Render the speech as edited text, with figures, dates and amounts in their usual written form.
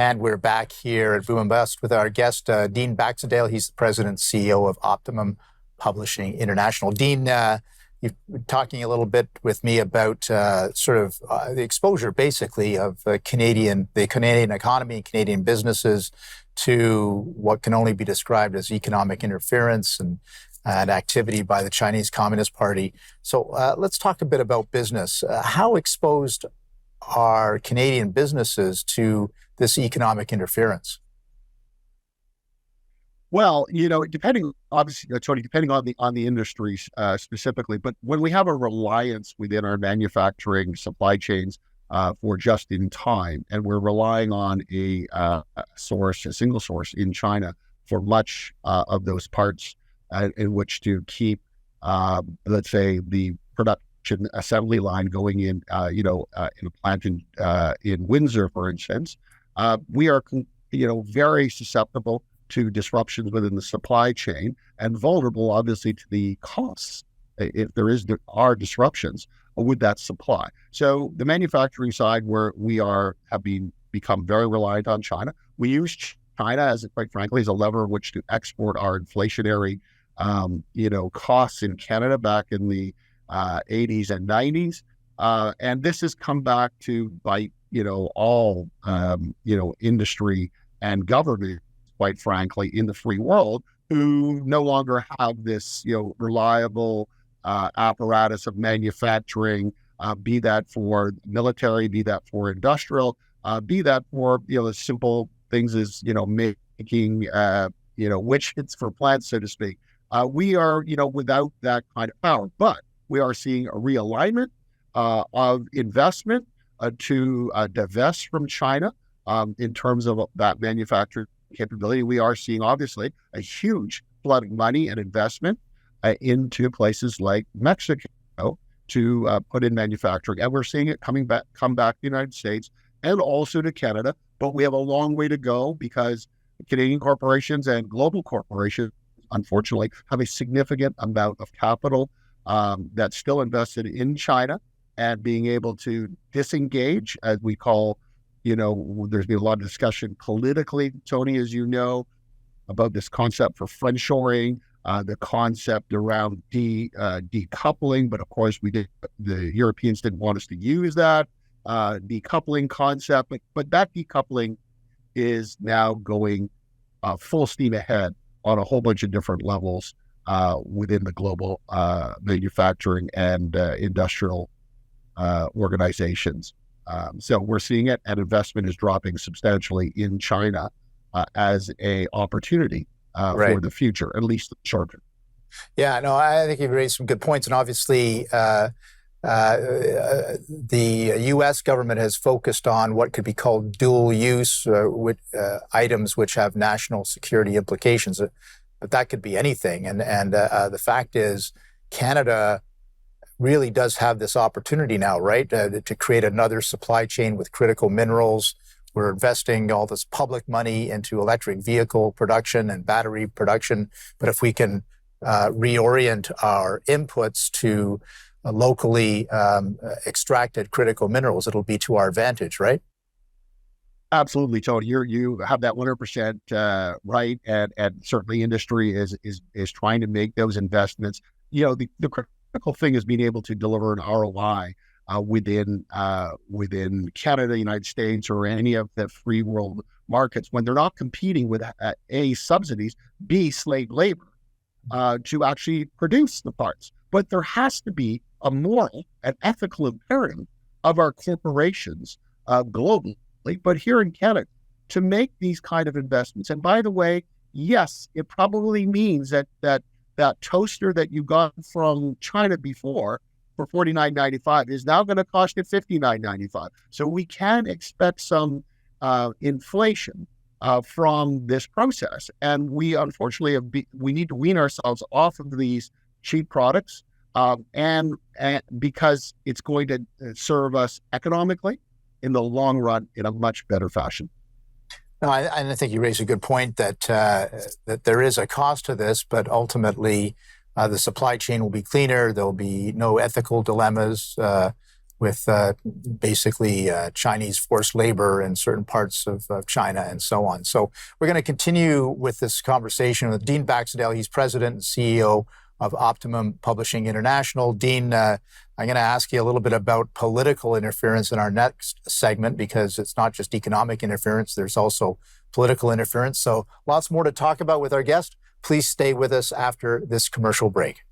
And we're back here at Boom and Bust with our guest, Dean Baxendale. He's the president and CEO of Optimum Publishing International. Dean, you've been talking a little bit with me about the exposure, basically, of the Canadian economy and Canadian businesses to what can only be described as economic interference and activity by the Chinese Communist Party. So let's talk a bit about business. How exposed are Canadian businesses to this economic interference? Well, depending, obviously, Tony, depending on the industry specifically, but when we have a reliance within our manufacturing supply chains for just in time, and we're relying on a single source in China for much of those parts in which to keep, let's say, the production assembly line going in a plant in Windsor, for instance, we are, very susceptible to disruptions within the supply chain and vulnerable, obviously, to the costs if are disruptions with that supply. So the manufacturing side, where we have become very reliant on China, we use China as, quite frankly, as a lever in which to export our inflationary, costs in Canada back in the 80s and 90s, and this has come back to bite all industry and government, quite frankly, in the free world, who no longer have this reliable apparatus of manufacturing, be that for military, be that for industrial, be that for the simple things as making widgets for plants, so to speak. We are without that kind of power, but we are seeing a realignment of investment to divest from China in terms of that manufacturing capability. We are seeing, obviously, a huge flood of money and investment into places like Mexico to put in manufacturing, and we're seeing it come back to the United States and also to Canada. But we have a long way to go because Canadian corporations and global corporations, unfortunately, have a significant amount of capital that's still invested in China, and being able to disengage, as we call, there's been a lot of discussion politically, Tony, as you know, about this concept for friendshoring, the concept around decoupling. But of course, the Europeans didn't want us to use that decoupling concept. But that decoupling is now going full steam ahead on a whole bunch of different levels within the global manufacturing and industrial organizations. So we're seeing it, and investment is dropping substantially in China as a opportunity for the future, at least the short term. Yeah, no, I think you've raised some good points, and obviously the U.S. government has focused on what could be called dual use items which have national security implications, but that could be anything. And the fact is, Canada really does have this opportunity now, right, to create another supply chain with critical minerals. We're investing all this public money into electric vehicle production and battery production. But if we can reorient our inputs to locally extracted critical minerals, it'll be to our advantage, right? Absolutely, Tony. You have that 100% right, and certainly industry is trying to make those investments. The critical thing is being able to deliver an ROI within Canada, United States, or any of the free world markets when they're not competing with A, subsidies, B, slave labor to actually produce the parts. But there has to be a moral and ethical imperative of our corporations globally, but here in Canada, to make these kind of investments. And by the way, yes, it probably means that toaster that you got from China before for $49.95 is now going to cost you $59.95. So we can expect some inflation from this process, and we unfortunately we need to wean ourselves off of these cheap products, and because it's going to serve us economically in the long run in a much better fashion. No, I think you raise a good point that there is a cost to this, but ultimately the supply chain will be cleaner. There'll be no ethical dilemmas. basically Chinese forced labor in certain parts of China and so on. So we're going to continue with this conversation with Dean Baxendale. He's president and CEO of Optimum Publishing International. Dean, I'm going to ask you a little bit about political interference in our next segment, because it's not just economic interference, there's also political interference. So lots more to talk about with our guest. Please stay with us after this commercial break.